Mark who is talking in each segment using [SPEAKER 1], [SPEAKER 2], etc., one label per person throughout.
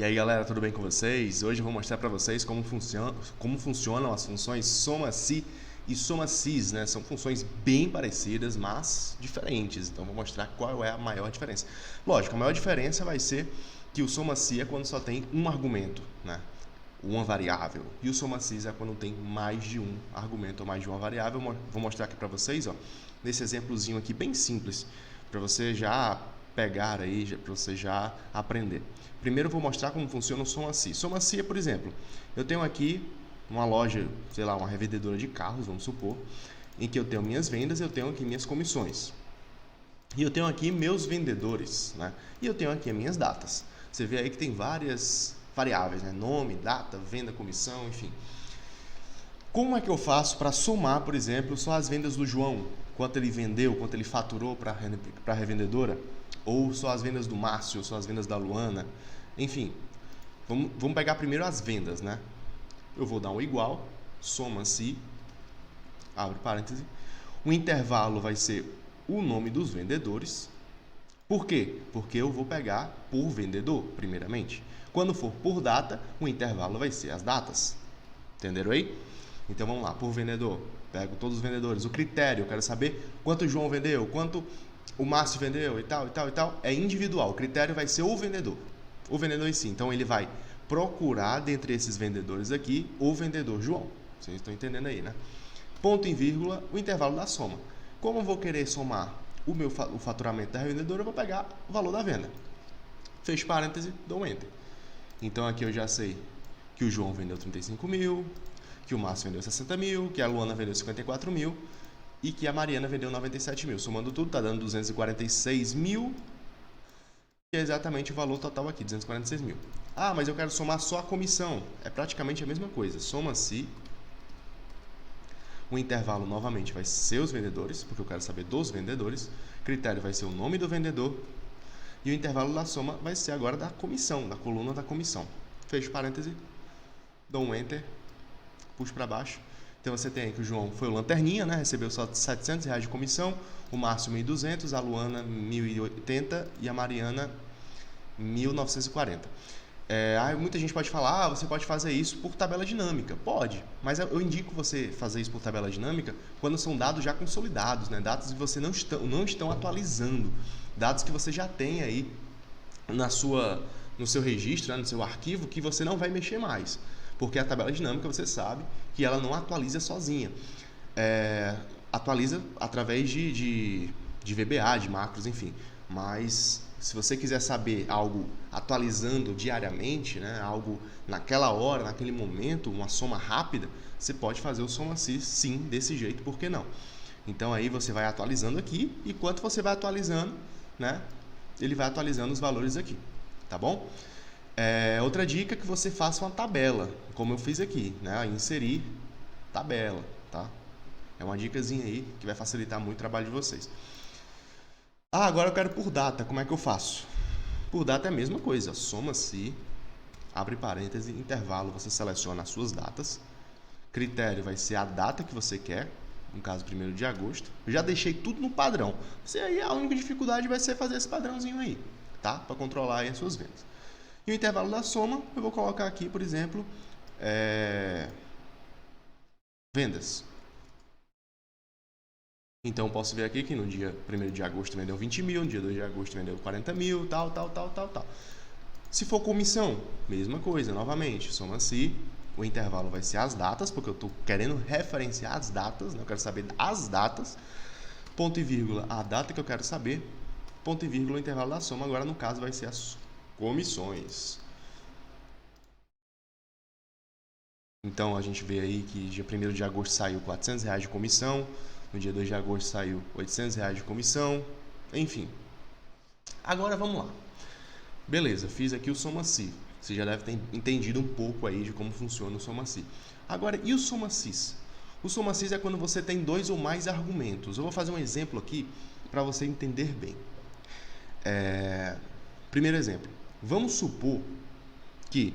[SPEAKER 1] E aí galera, tudo bem com vocês? Hoje eu vou mostrar para vocês como funcionam as funções soma-se e soma-sis, né? São funções bem parecidas, mas diferentes. Então vou mostrar qual é a maior diferença. Lógico, a maior diferença vai ser que o soma-si é quando só tem um argumento, né? Uma variável. E o soma-sis é quando tem mais de um argumento ou mais de uma variável. Vou mostrar aqui para vocês, ó, nesse exemplozinho aqui bem simples, para você já pegar aí, para você já aprender. Primeiro eu vou mostrar como funciona o soma-si. Soma-si é, por exemplo, eu tenho aqui uma loja, sei lá, uma revendedora de carros, vamos supor, em que eu tenho minhas vendas e eu tenho aqui minhas comissões. E eu tenho aqui meus vendedores, né? E eu tenho aqui as minhas datas. Você vê aí que tem várias variáveis, né? Nome, data, venda, comissão, enfim. Como é que eu faço para somar, por exemplo, só as vendas do João? Quanto ele vendeu, quanto ele faturou para a revendedora? Ou só as vendas do Márcio, ou só as vendas da Luana? Enfim, vamos pegar primeiro as vendas, né? Eu vou dar um igual, soma-se, abre parêntese. O intervalo vai ser o nome dos vendedores. Por quê? Porque eu vou pegar por vendedor, primeiramente. Quando for por data, o intervalo vai ser as datas. Entenderam aí? Então vamos lá, por vendedor. Pego todos os vendedores. O critério, eu quero saber quanto o João vendeu, quanto o Márcio vendeu e tal, e tal, e tal. É individual. O critério vai ser o vendedor. O vendedor em si. Então ele vai procurar dentre esses vendedores aqui o vendedor João. Vocês estão entendendo aí, né? Ponto e vírgula, o intervalo da soma. Como eu vou querer somar o faturamento da revendedora, eu vou pegar o valor da venda. Fecho parêntese, dou um enter. Então aqui eu já sei que o João vendeu 35 mil, que o Márcio vendeu 60 mil, que a Luana vendeu 54 mil e que a Mariana vendeu 97 mil. Somando tudo, está dando 246 mil, que é exatamente o valor total aqui, 246 mil. Ah, mas eu quero somar só a comissão. É praticamente a mesma coisa. Soma-se. O intervalo, novamente, vai ser os vendedores, porque eu quero saber dos vendedores. Critério vai ser o nome do vendedor. E o intervalo da soma vai ser agora da comissão, da coluna da comissão. Fecho parêntese, dou um enter, puxo para baixo. Então você tem aí que o João foi o lanterninha, né? Recebeu só R$700 de comissão, o Márcio 1.200, a Luana 1.080 e a Mariana 1.940. Muita gente pode falar, você pode fazer isso por tabela dinâmica. Pode, mas eu indico você fazer isso por tabela dinâmica quando são dados já consolidados, né? Dados que você não estão atualizando, dados que você já tem aí no seu registro, né? No seu arquivo, que você não vai mexer mais. Porque a tabela dinâmica, você sabe que ela não atualiza sozinha. Atualiza através de VBA, de macros, enfim. Mas se você quiser saber algo atualizando diariamente, né, algo naquela hora, naquele momento, uma soma rápida, você pode fazer o soma-si sim, desse jeito, por que não? Então aí você vai atualizando aqui, e enquanto você vai atualizando, né, ele vai atualizando os valores aqui, tá bom? Outra dica é que você faça uma tabela, como eu fiz aqui, né, inserir tabela, tá? É uma dicasinha aí que vai facilitar muito o trabalho de vocês. Agora eu quero por data, como é que eu faço? Por data é a mesma coisa, soma-se, abre parêntese, intervalo, você seleciona as suas datas, critério vai ser a data que você quer, no caso 1º de agosto, eu já deixei tudo no padrão, aí a única dificuldade vai ser fazer esse padrãozinho aí, tá? Para controlar aí as suas vendas. E o intervalo da soma, eu vou colocar aqui, por exemplo, vendas. Então eu posso ver aqui que no dia 1º de agosto vendeu 20 mil, no dia 2 de agosto vendeu 40 mil, tal. Se for comissão, mesma coisa, novamente, soma-se, o intervalo vai ser as datas, porque eu estou querendo referenciar as datas, né? Eu quero saber as datas, ponto e vírgula, a data que eu quero saber, ponto e vírgula, o intervalo da soma, agora no caso vai ser as comissões. Então a gente vê aí que dia 1º de agosto saiu R$400 de comissão, no dia 2 de agosto saiu R$800 de comissão, enfim. Agora vamos lá. Beleza, fiz aqui o soma-si. Você já deve ter entendido um pouco aí de como funciona o soma-si. Agora, e o soma-sis? O soma-sis é quando você tem dois ou mais argumentos. Eu vou fazer um exemplo aqui para você entender bem. Primeiro exemplo. Vamos supor que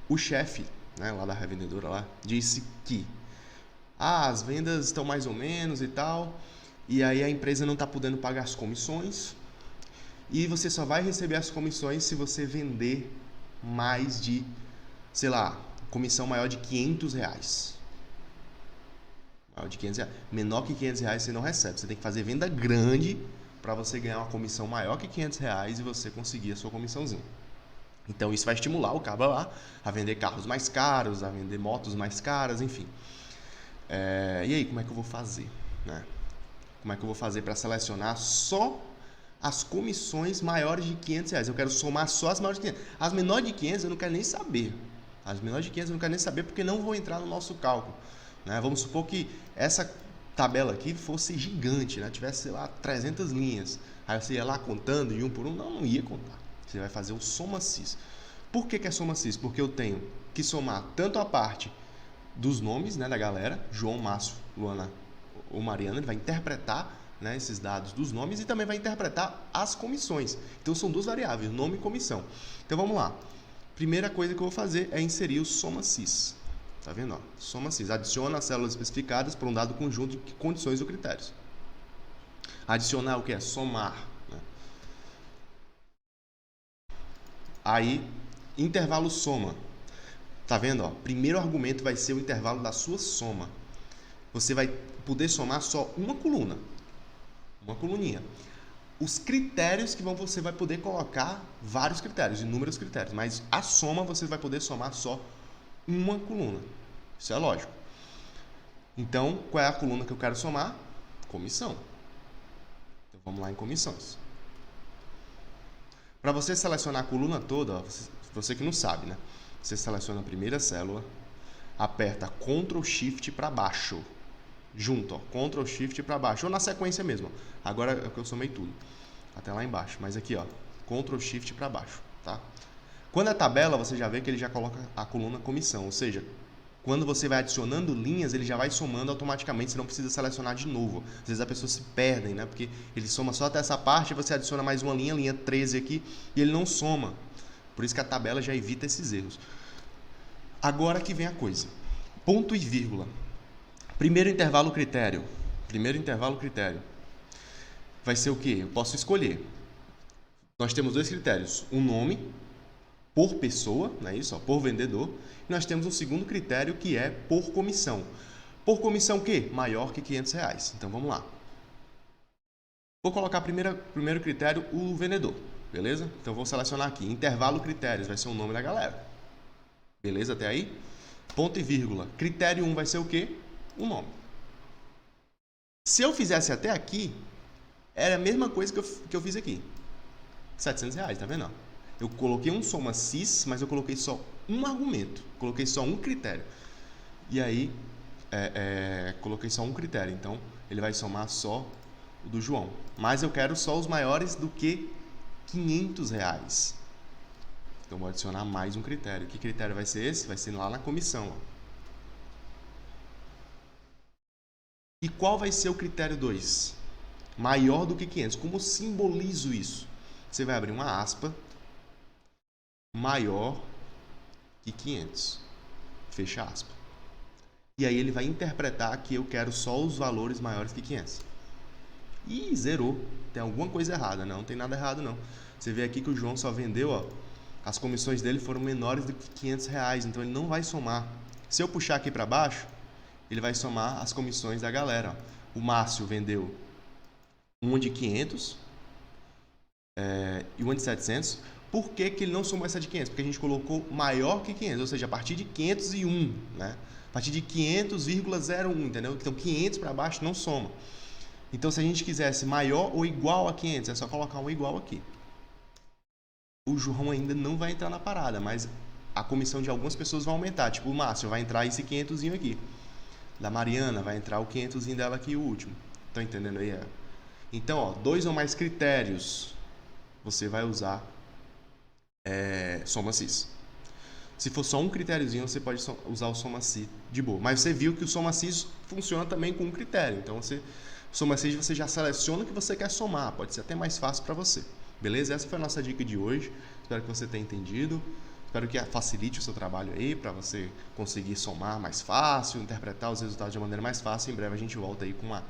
[SPEAKER 1] o chefe, né, lá da revendedora lá, disse que as vendas estão mais ou menos e tal, e aí a empresa não está podendo pagar as comissões, e você só vai receber as comissões se você vender mais de, sei lá, comissão maior de R$500. Maior de R$500. Menor que R$500 você não recebe. Você tem que fazer venda grande para você ganhar uma comissão maior que R$500 e você conseguir a sua comissãozinha. Então isso vai estimular o cara lá a vender carros mais caros, a vender motos mais caras, enfim. E aí, como é que eu vou fazer, né? Como é que eu vou fazer para selecionar só as comissões maiores de R$500? Eu quero somar só as maiores de 500. As menores de 500 eu não quero nem saber. As menores de 500 eu não quero nem saber porque não vão entrar no nosso cálculo, né? Vamos supor que essa tabela aqui fosse gigante, né? Tivesse, sei lá, 300 linhas. Aí você ia lá contando de um por um. Não ia contar. Você vai fazer o soma cis. Por que é soma cis? Porque eu tenho que somar tanto a parte dos nomes, né, da galera, João, Márcio, Luana ou Mariana, ele vai interpretar, né, esses dados dos nomes e também vai interpretar as comissões. Então são duas variáveis, nome e comissão. Então vamos lá. Primeira coisa que eu vou fazer é inserir o soma cis. Tá vendo? Ó? Soma cis. Adiciona as células especificadas para um dado conjunto de condições ou critérios. Adicionar o que é? Somar. Né? Aí, intervalo soma. Tá vendo? Ó? Primeiro argumento vai ser o intervalo da sua soma. Você vai poder somar só uma coluna. Uma coluninha. Os critérios que você vai poder colocar vários critérios, inúmeros critérios. Mas a soma você vai poder somar só uma coluna. Isso é lógico. Então, qual é a coluna que eu quero somar? Comissão. Então, vamos lá em comissões. Para você selecionar a coluna toda, ó, você que não sabe, né? Você seleciona a primeira célula, aperta Ctrl Shift para baixo, junto, ó, Ctrl Shift para baixo, ou na sequência mesmo. Ó. Agora é que eu somei tudo, até lá embaixo, mas aqui, ó, Ctrl Shift para baixo, tá? Quando é tabela, você já vê que ele já coloca a coluna comissão, ou seja, quando você vai adicionando linhas, ele já vai somando automaticamente, você não precisa selecionar de novo. Às vezes as pessoas se perdem, né? Porque ele soma só até essa parte, você adiciona mais uma linha 13 aqui, e ele não soma. Por isso que a tabela já evita esses erros. Agora que vem a coisa. Ponto e vírgula. Primeiro intervalo critério. Primeiro intervalo critério. Vai ser o quê? Eu posso escolher. Nós temos dois critérios. Um nome por pessoa, não é isso? Ó, por vendedor. E nós temos um segundo critério que é por comissão. Por comissão o quê? Maior que R$500. Então vamos lá. Vou colocar primeiro critério o vendedor. Beleza? Então vou selecionar aqui. Intervalo critérios vai ser o nome da galera. Beleza até aí? Ponto e vírgula. Critério 1 vai ser o quê? O nome. Se eu fizesse até aqui, era a mesma coisa que eu fiz aqui. R$700, tá vendo? Eu coloquei um soma cis, mas eu coloquei só um argumento. Coloquei só um critério. E aí, coloquei só um critério. Então, ele vai somar só o do João. Mas eu quero só os maiores do que R$500. Então, vou adicionar mais um critério. Que critério vai ser esse? Vai ser lá na comissão. Ó. E qual vai ser o critério 2? Maior do que 500. Como eu simbolizo isso? Você vai abrir uma aspa. Maior que 500. Fecha aspa. E aí ele vai interpretar que eu quero só os valores maiores que 500. Ih, zerou. Tem alguma coisa errada. Não tem nada errado, não. Você vê aqui que o João só vendeu, ó. As comissões dele foram menores do que R$500, então ele não vai somar. Se eu puxar aqui para baixo, ele vai somar as comissões da galera. O Márcio vendeu uma de 500 e uma de 700. Por que ele não somou essa de 500? Porque a gente colocou maior que 500, ou seja, a partir de 501, né? A partir de 500,01, entendeu? Então 500 para baixo não soma. Então se a gente quisesse maior ou igual a 500, é só colocar um igual aqui. O João ainda não vai entrar na parada, mas a comissão de algumas pessoas vai aumentar. Tipo, o Márcio vai entrar esse 500zinho aqui. Da Mariana vai entrar o 500zinho dela aqui, o último. Estão entendendo aí? Então, ó, 2 ou mais critérios, você vai usar soma cis. Se for só um critériozinho, você pode usar o soma cis de boa. Mas você viu que o soma cis funciona também com um critério. Então, o soma cis você já seleciona o que você quer somar. Pode ser até mais fácil para você. Beleza? Essa foi a nossa dica de hoje. Espero que você tenha entendido. Espero que facilite o seu trabalho aí para você conseguir somar mais fácil, interpretar os resultados de uma maneira mais fácil. Em breve a gente volta aí com uma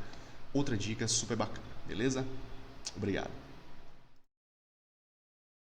[SPEAKER 1] outra dica super bacana. Beleza? Obrigado.